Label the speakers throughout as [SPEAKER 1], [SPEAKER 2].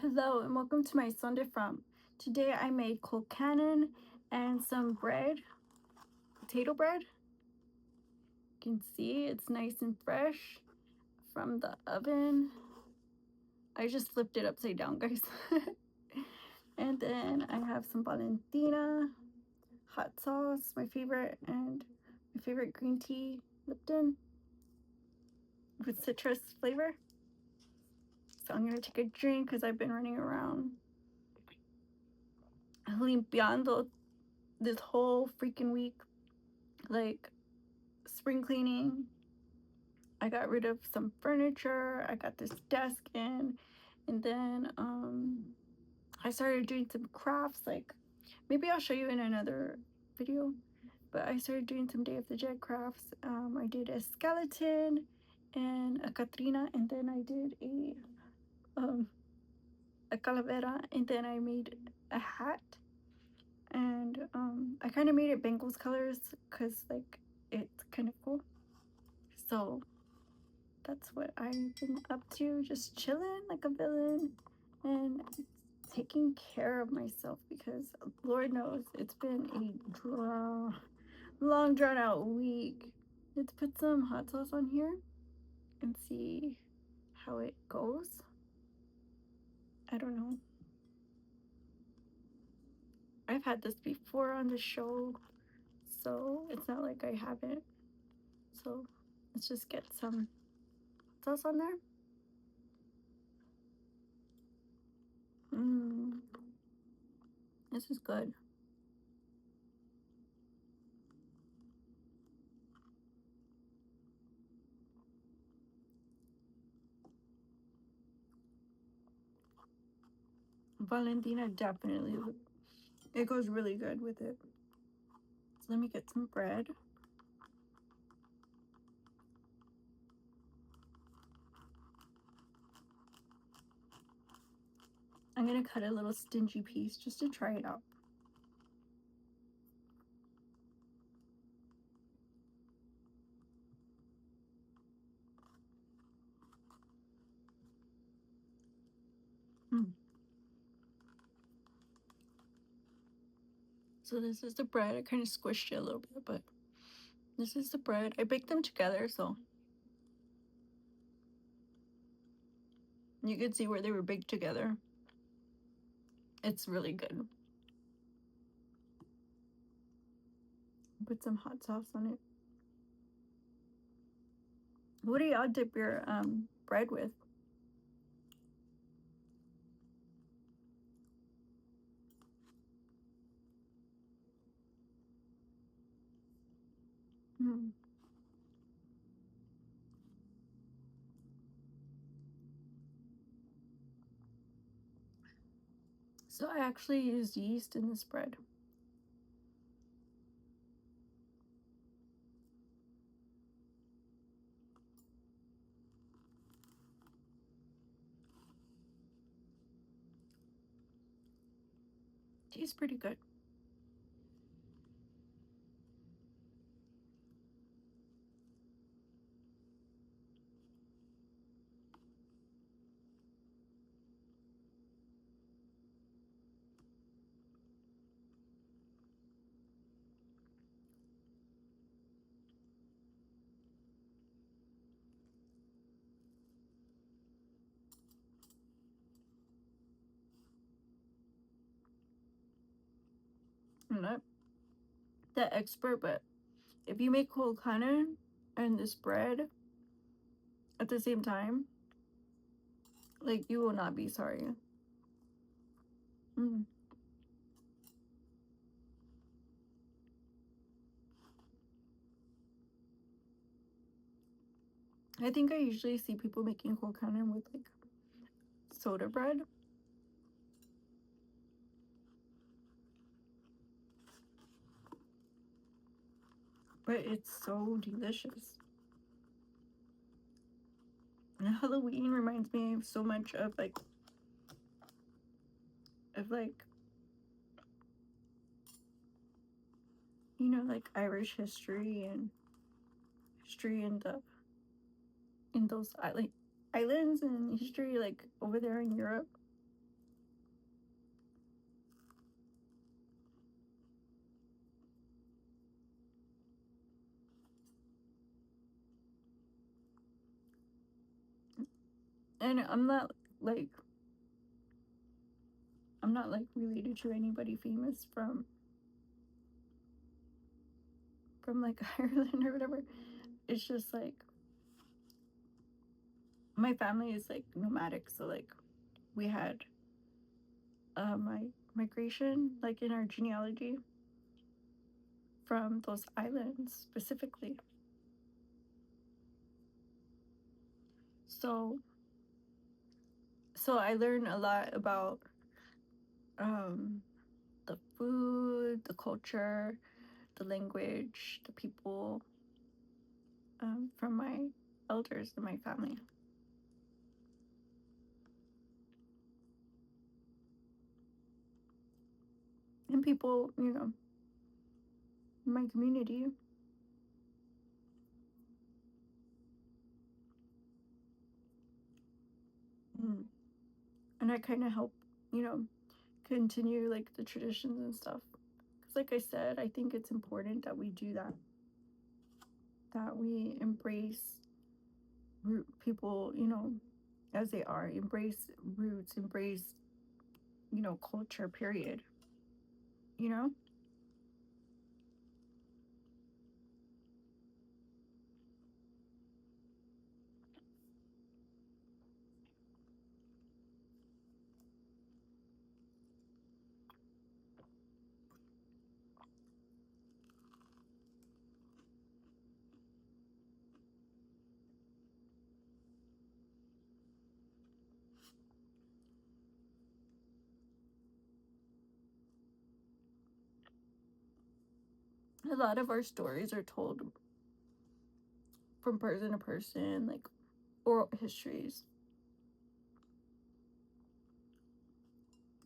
[SPEAKER 1] Hello and welcome to my Sunday From. Today I made Colcannon and some bread, potato bread. You can see it's nice and fresh from the oven. I just flipped it upside down, guys. And then I have some Valentina, hot sauce, my favorite, and my favorite green tea, Lipton, with citrus flavor. So I'm gonna take a drink because I've been running around limpiando this whole freaking week, like spring cleaning. I got rid of some furniture. I got this desk in, and then I started doing some crafts. Like maybe I'll show you in another video, but I started doing some Day of the Dead crafts. I did a skeleton and a Katrina, and then I did um a calavera, and then I made a hat. And I kind of made it Bengals colors because like it's kind of cool. So that's what I've been up to, just chilling like a villain and taking care of myself because Lord knows it's been long drawn out week. Let's put some hot sauce on here and see how it goes. I don't know. I've had this before on the show, so it's not like I haven't. So let's just get some sauce on there. Mmm, this is good. Valentina definitely, it goes really good with it. So let me get some bread. I'm gonna cut a little stingy piece just to try it out. Mm. So this is the bread. I kind of squished it a little bit, but this is the bread. I baked them together, so you can see where they were baked together. It's really good. Put some hot sauce on it. What do y'all dip your bread with? Mm. So I actually used yeast in this bread. Tastes pretty good. I'm not the expert, but if you make colcannon and this bread at the same time, like you will not be sorry. Mm. I think I usually see people making colcannon with like soda bread, but it's so delicious. And Halloween reminds me so much of like like Irish history and history in the in those islands and history like over there in Europe. And like I'm not like related to anybody famous from like Ireland or whatever. It's just like my family is like nomadic, so like we had my migration like in our genealogy from those islands specifically. So I learned a lot about um the food, the culture, the language, the people, from my elders in my family. And people, in my community. Mm. And I kind of help, you know, continue like the traditions and stuff. Because, like I said, I think it's important that we do that, that we embrace people, as they are, embrace roots, embrace, culture, period, you know? A lot of our stories are told from person to person, like oral histories.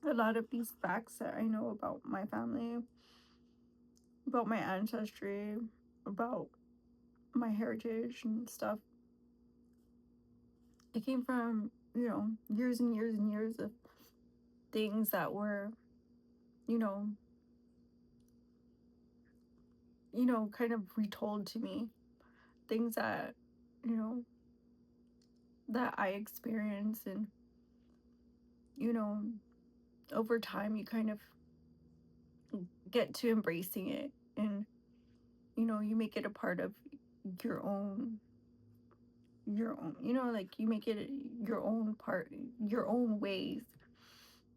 [SPEAKER 1] A lot of these facts that I know about my family, about my ancestry, about my heritage and stuff, it came from, years and years and years of things that were, you know, kind of retold to me. Things that, you know, that I experienced, and, you know, over time you kind of get to embracing it, and, you make it a part of your own like you make it your own part, your own ways.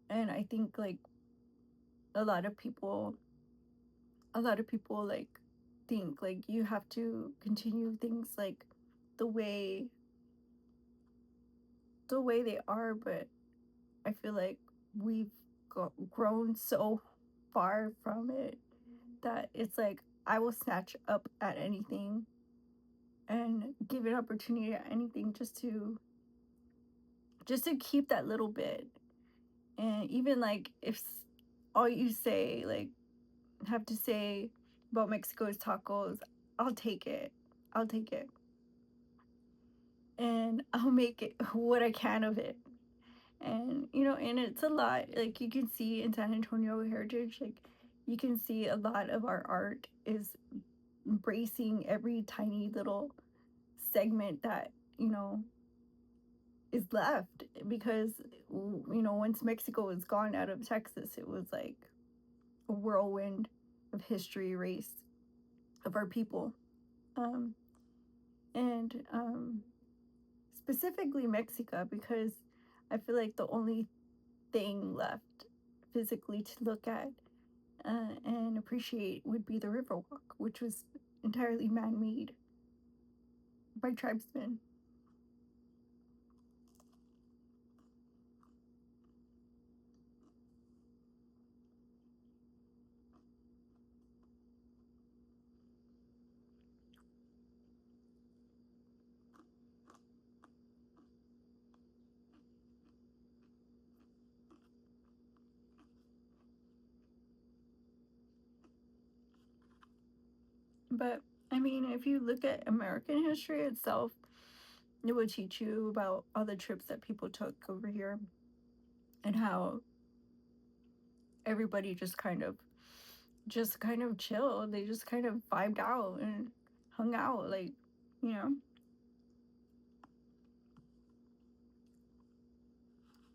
[SPEAKER 1] And I think like a lot of people like think like you have to continue things like the way they are, but I feel like we've grown so far from it that it's like I will snatch up at anything and give an opportunity at anything just to keep that little bit. And even like if all you say like have to say about Mexico is tacos, I'll take it. I'll take it. And I'll make it what I can of it. And and it's a lot. Like you can see in San Antonio Heritage, like you can see a lot of our art is embracing every tiny little segment that, is left, because once Mexico was gone out of Texas, it was like a whirlwind of history erased of our people. Um, and Specifically Mexico, because I feel like the only thing left physically to look at and appreciate would be the Riverwalk, which was entirely man made by tribesmen. But I mean, if you look at American history itself, it will teach you about all the trips that people took over here and how everybody just kind of chilled. They just kind of vibed out and hung out, like, you know.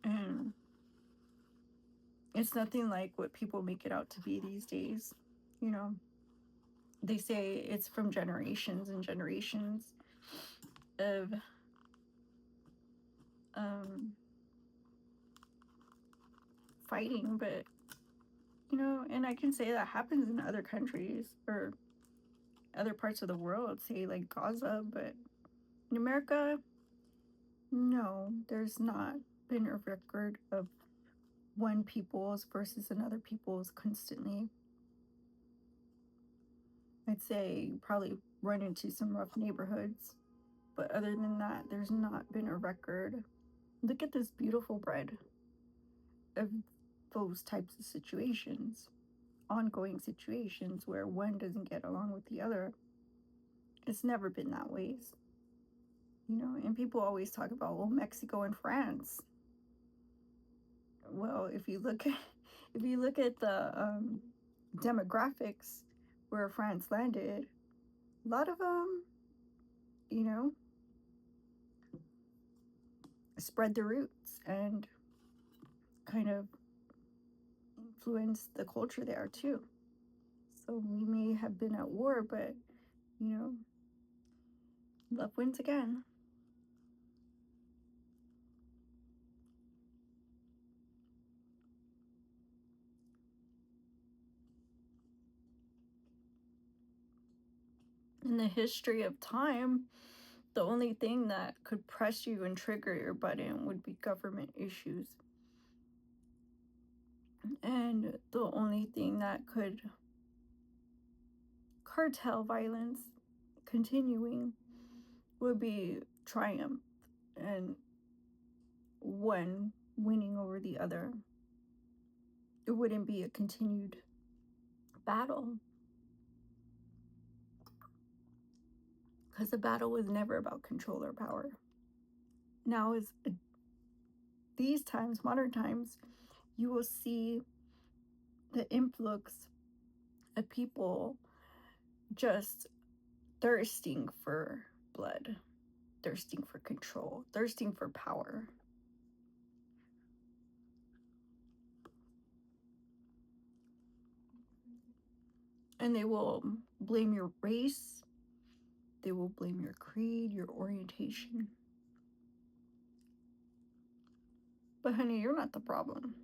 [SPEAKER 1] And it's nothing like what people make it out to be these days. You know, they say it's from generations and generations of um, fighting, but and I can say that happens in other countries or other parts of the world, say like Gaza, but in America, no, there's not been a record of one people's versus another people's constantly. I'd say you probably run into some rough neighborhoods, but other than that, there's not been a record. Look at this beautiful bread of those types of situations, ongoing situations where one doesn't get along with the other. It's never been that ways, and people always talk about, well, Mexico and France. Well, if you look at the demographics where France landed, a lot of them, you know, spread their roots and kind of influence the culture there too. So we may have been at war, but you know, love wins again. In the history of time, the only thing that could press you and trigger your button would be government issues. And the only thing that could cartel violence continuing would be triumph and one winning over the other. It wouldn't be a continued battle because the battle was never about control or power. Now is these times, modern times, you will see the influx of people just thirsting for blood, thirsting for control, thirsting for power. And they will blame your race, they will blame your creed, your orientation. But honey, you're not the problem.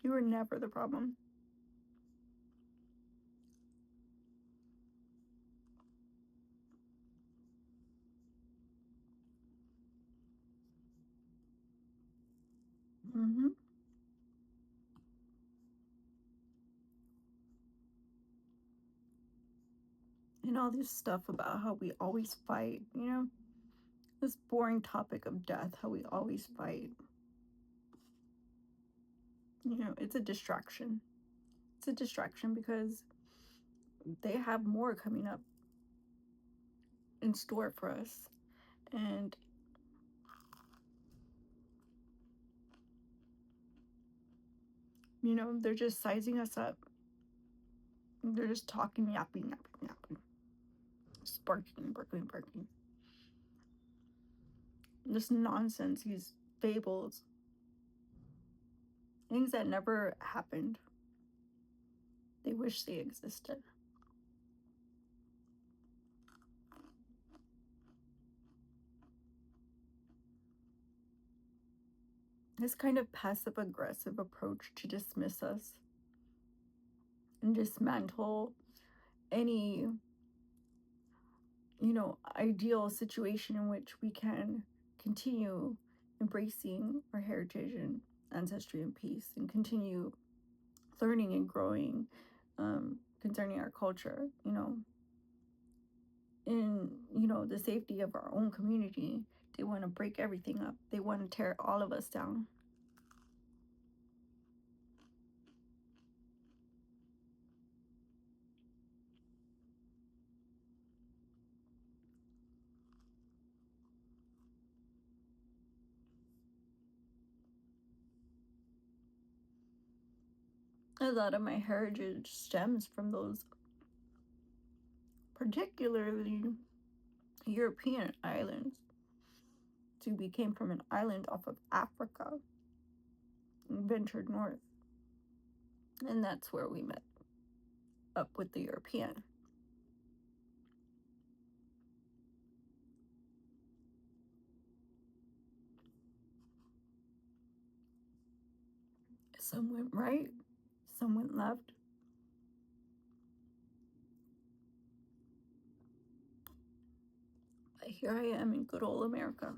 [SPEAKER 1] You were never the problem. Mm-hmm. And all this stuff about how we always fight, this boring topic of death, how we always fight. It's a distraction. It's a distraction because they have more coming up in store for us. And, they're just sizing us up. They're just talking, yapping, yapping, yapping. Sparking, barking, barking. This nonsense, these fables, things that never happened. They wish they existed. This kind of passive aggressive approach to dismiss us and dismantle any, ideal situation in which we can continue embracing our heritage and ancestry and peace and continue learning and growing concerning our culture, in, the safety of our own community. They want to break everything up. They want to tear all of us down. A lot of my heritage stems from those particularly European islands. to. We came from an island off of Africa and ventured north. And that's where we met up with the European. Some went right, some went left. But here I am in good old America.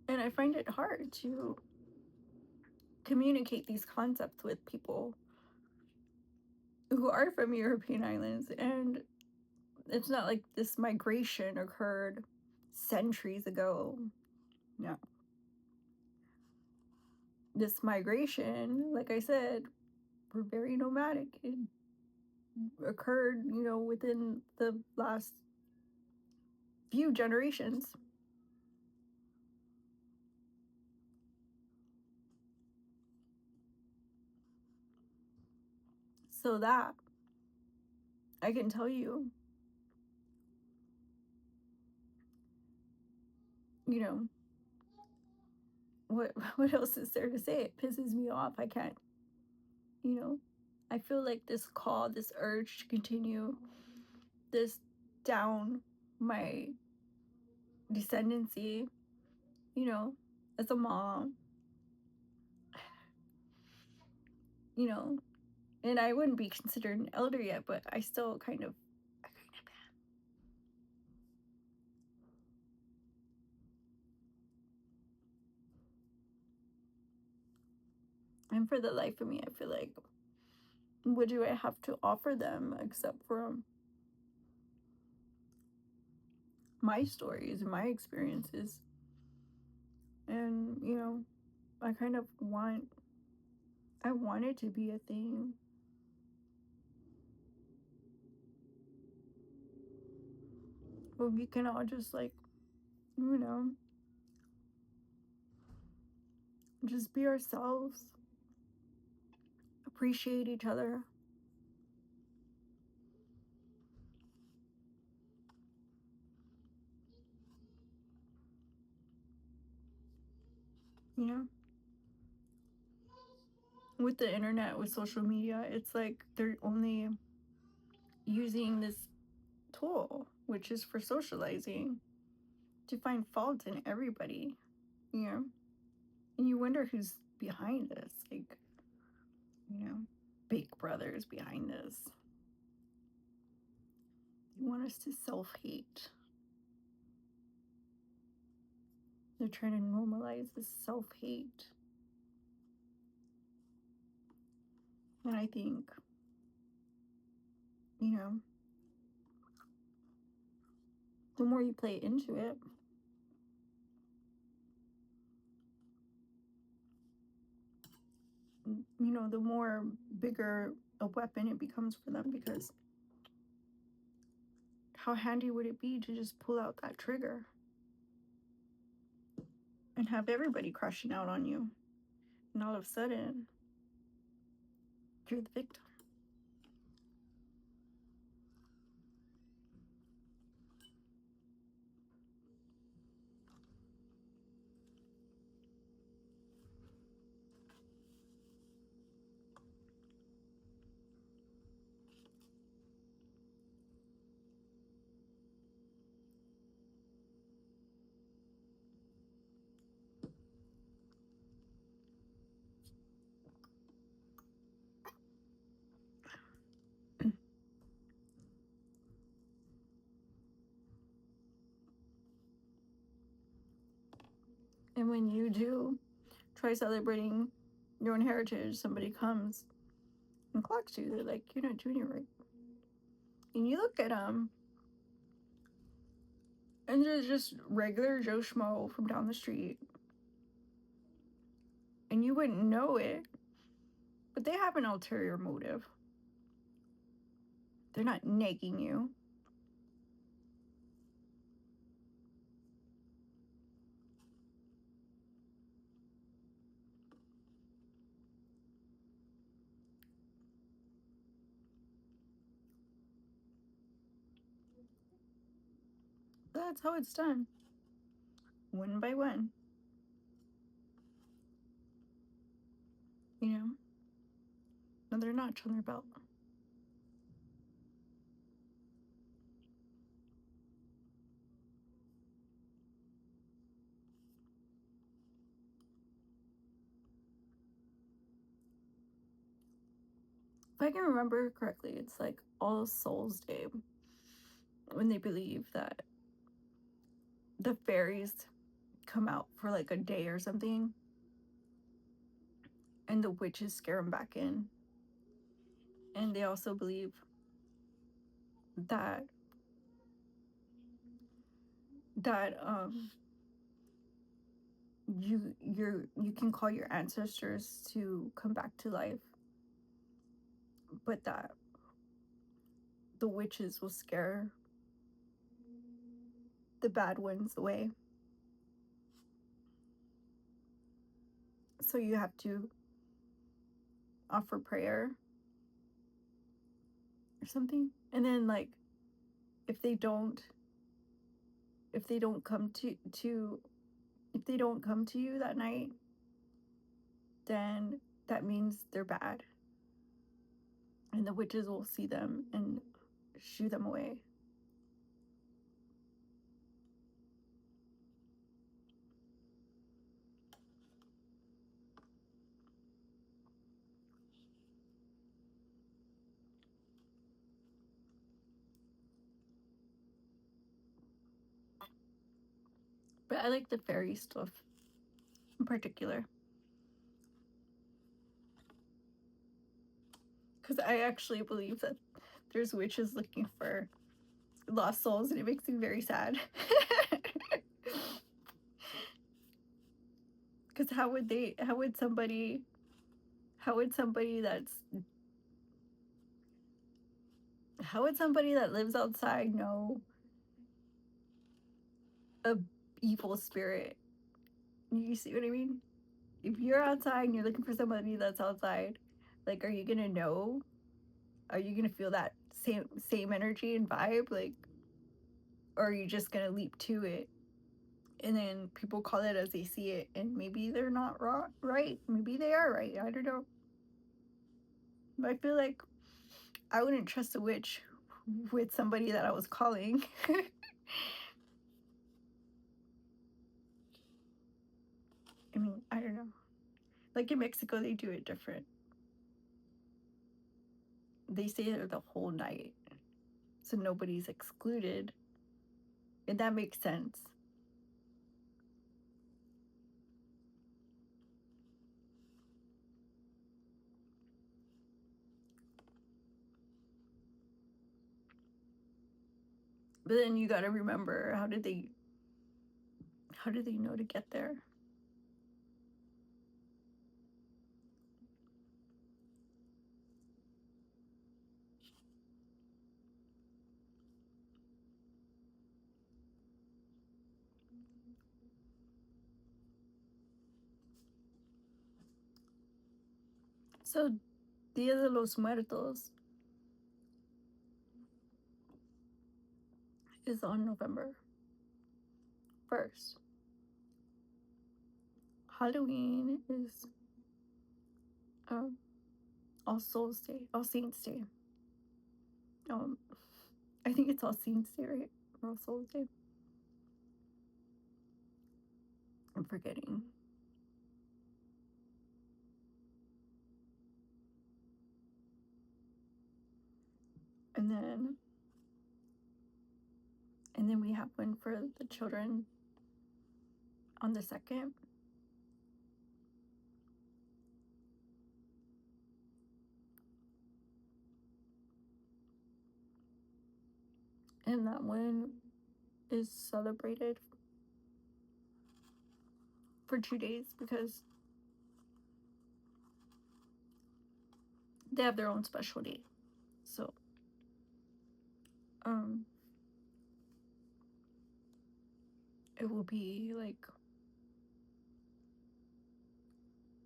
[SPEAKER 1] And I find it hard to communicate these concepts with people who are from European islands. And it's not like this migration occurred centuries ago. No. This migration, like I said, we're very nomadic. It occurred, within the last few generations. So that I can tell you, what what else is there to say? It pisses me off. I can't, you know. I feel like this call, this urge to continue this down my descendancy, you know, as a mom, you know, and I wouldn't be considered an elder yet, but I still kind of am. And for the life of me, I feel like, what do I have to offer them except for my stories and my experiences? And, I kind of I want it to be a thing. But we can all just, like, you know, just be ourselves, appreciate each other. You know, with the internet, with social media, it's like they're only using this tool, which is for socializing, to find fault in everybody, you know? And you wonder who's behind this. Like, Big Brother's behind this. They want us to self hate. They're trying to normalize this self hate. And I think, the more you play into it, the more bigger a weapon it becomes for them, because how handy would it be to just pull out that trigger and have everybody crashing out on you, and all of a sudden you're the victim. And when you do try celebrating your own heritage, somebody comes and clocks you. They're like, you're not doing it right. And you look at them, and they're just regular Joe Schmo from down the street. And you wouldn't know it, but they have an ulterior motive. They're not nagging you. That's how it's done. One by one. You know? Another notch on their belt. If I can remember correctly, it's like All Souls Day when they believe that the fairies come out for like a day or something and the witches scare them back in. And they also believe that that you can call your ancestors to come back to life, but that the witches will scare the bad ones away. So you have to offer prayer or something. And then like if they don't come to if they don't come to you that night, then that means they're bad. And the witches will see them and shoo them away. But I like the fairy stuff in particular. Because I actually believe that there's witches looking for lost souls, and it makes me very sad. Because how would somebody that lives outside know a evil spirit? You see what I mean? If you're outside and you're looking for somebody that's outside, like, are you gonna know? Are you gonna feel that same energy and vibe? Like, or are you just gonna leap to it? And then people call it as they see it, and maybe they're not right. Maybe they are right. I don't know. But I feel like I wouldn't trust a witch with somebody that I was calling. I mean, I don't know. Like in Mexico, they do it different. They stay there the whole night, so nobody's excluded, and that makes sense. But then you got to remember, how did they know to get there? So Dia de los Muertos is on November 1st. Halloween is um, All Souls Day, All Saints Day. Um, I think it's All Saints Day, right? Or All Souls Day. I'm forgetting. And then we have one for the children on the 2nd. And that one is celebrated for 2 days because they have their own specialty. So it will be like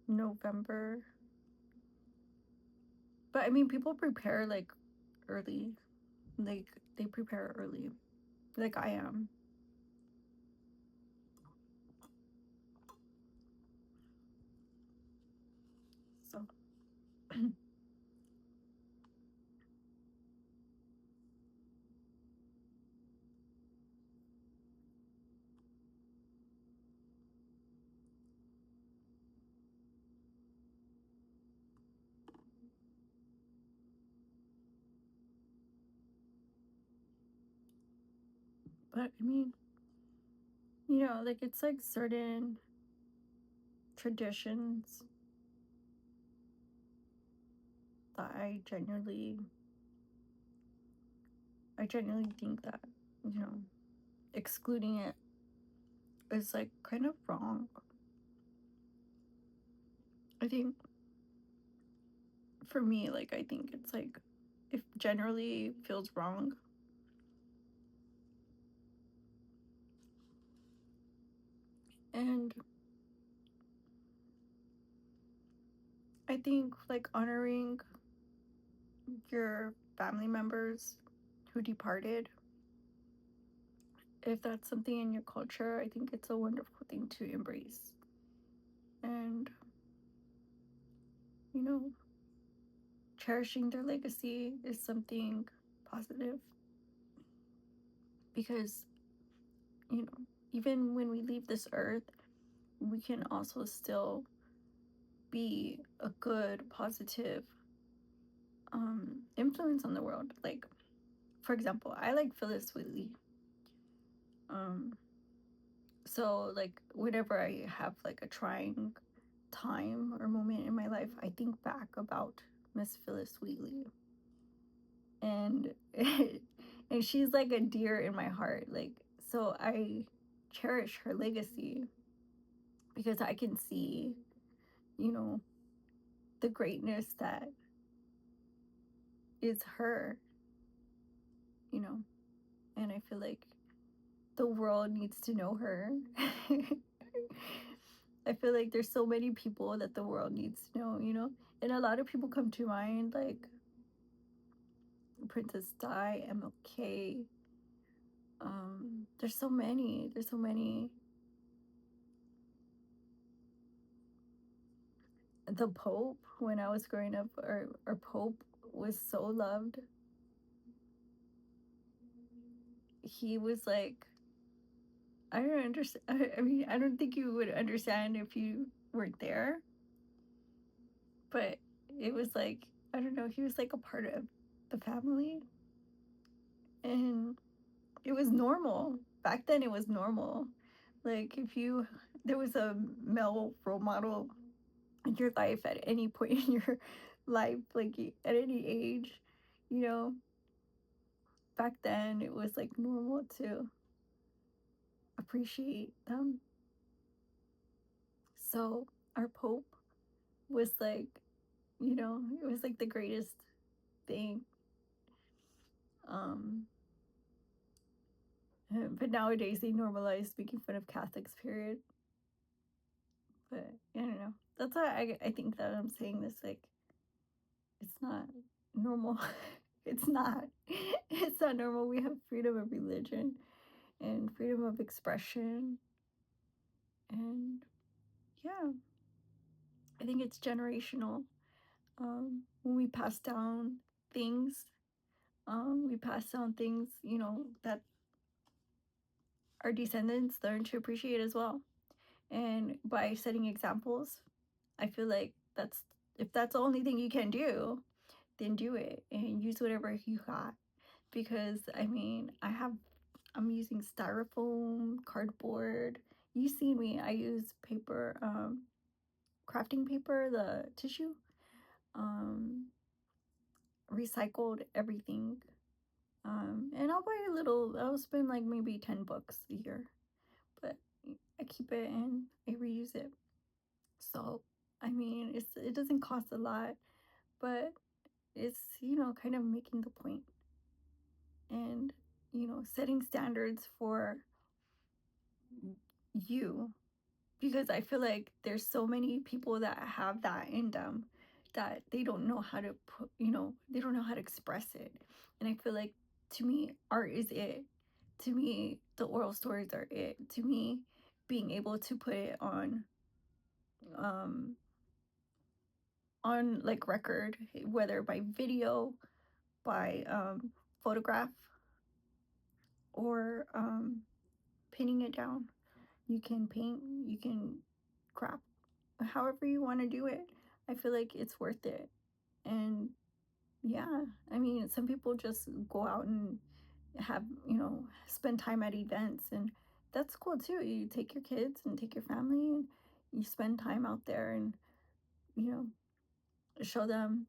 [SPEAKER 1] November. But I mean, people prepare like early. Like they prepare early. Like I am. But I mean, like it's like certain traditions that I genuinely think that, you know, excluding it is like kind of wrong. I think for me, like I think it's like if generally feels wrong. And I think like honoring your family members who departed, if that's something in your culture, I think it's a wonderful thing to embrace. And, you know, cherishing their legacy is something positive because, even when we leave this earth, we can also still be a good, positive influence on the world. Like, for example, I like Phyllis Wheatley. Um, so, like, whenever I have like a trying time or moment in my life, I think back about Miss Phyllis Wheatley, and and she's like a deer in my heart. Like, so I cherish her legacy because I can see, you know, the greatness that is her, you know, and I feel like the world needs to know her. I feel like there's so many people that the world needs to know, and a lot of people come to mind, like Princess Di, MLK. There's so many. There's so many. The Pope, when I was growing up, our Pope was so loved. He was like, I don't understand. I mean, I don't think you would understand if you weren't there, but it was like, I don't know, he was like a part of the family. And it was normal. Back then, it was normal. Like, there was a male role model in your life at any point in your life, like at any age, you know, back then it was like normal to appreciate them. So our Pope was like, it was like the greatest thing. Um, but nowadays they normalize making fun of Catholics, period. But I don't know. That's why I think that I'm saying this, like, it's not normal. It's not. It's not normal. We have freedom of religion and freedom of expression. And yeah, I think it's generational. When we pass down things, we pass down things, that our descendants learn to appreciate as well. And by setting examples, I feel like if that's the only thing you can do, then do it and use whatever you got. Because I mean, I'm using styrofoam, cardboard. You see me, I use paper, crafting paper, the tissue, um, recycled everything. And I'll spend like maybe 10 bucks a year, but I keep it and I reuse it. So, I mean, it doesn't cost a lot, but it's, kind of making the point and, setting standards for you, because I feel like there's so many people that have that in them that they don't know how to they don't know how to express it. And I feel like, to me, art is it. To me, the oral stories are it. To me, being able to put it on um on like record, whether by video, by photograph, or pinning it down. You can paint, you can crap, however you want to do it. I feel like it's worth it. And yeah, I mean, some people just go out and have, spend time at events, and that's cool too. You take your kids and take your family and you spend time out there and, you know, show them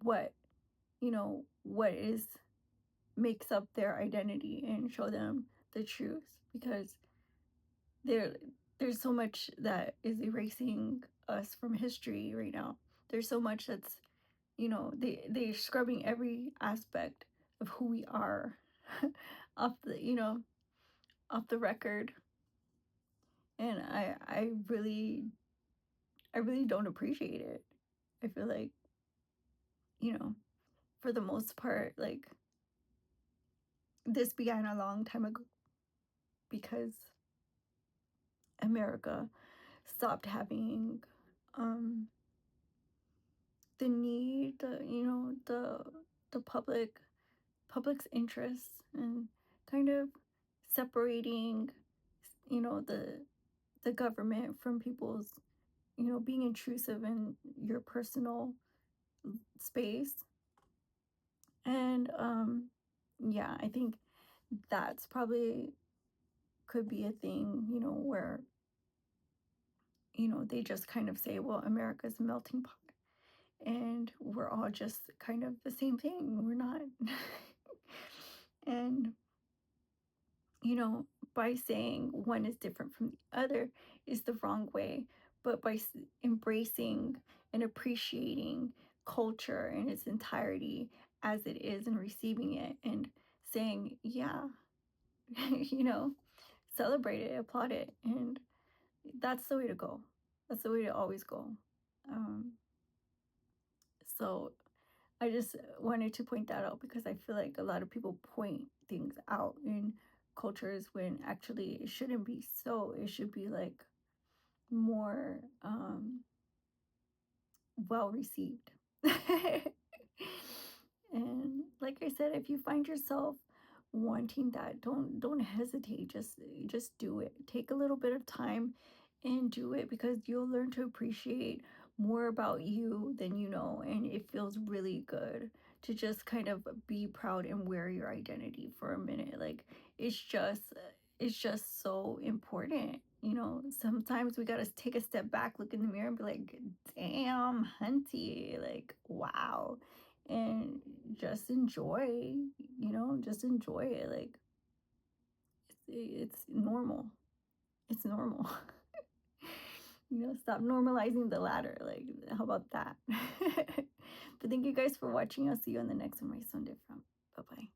[SPEAKER 1] what, what is makes up their identity, and show them the truth, because there there's so much that is erasing us from history right now. There's so much that's, they're scrubbing every aspect of who we are off the, off the record. And I really don't appreciate it. I feel like, you know for the most part, like, this began a long time ago, because America stopped having um the need, the public's interests, and kind of separating, the government from people's, being intrusive in your personal space. And yeah, I think that's probably could be a thing, where, they just kind of say, well, America's a melting pot, and we're all just kind of the same thing. We're not. And, by saying one is different from the other is the wrong way, but by embracing and appreciating culture in its entirety as it is, and receiving it and saying, yeah, you know, celebrate it, applaud it. And that's the way to go. That's the way to always go. Um, so I just wanted to point that out, because I feel like a lot of people point things out in cultures when actually it shouldn't be so. It should be like more well received. And like I said, if you find yourself wanting that, don't hesitate. Just do it. Take a little bit of time and do it, because you'll learn to appreciate more about you than you know, and it feels really good to just kind of be proud and wear your identity for a minute. Like, it's just so important. Sometimes we got to take a step back, look in the mirror, and be like, damn, hunty, like, wow. And just enjoy, just enjoy it. Like, it's normal. It's normal. Stop normalizing the ladder. Like, how about that? But thank you guys for watching. I'll see you on the next one. My son different. Bye bye.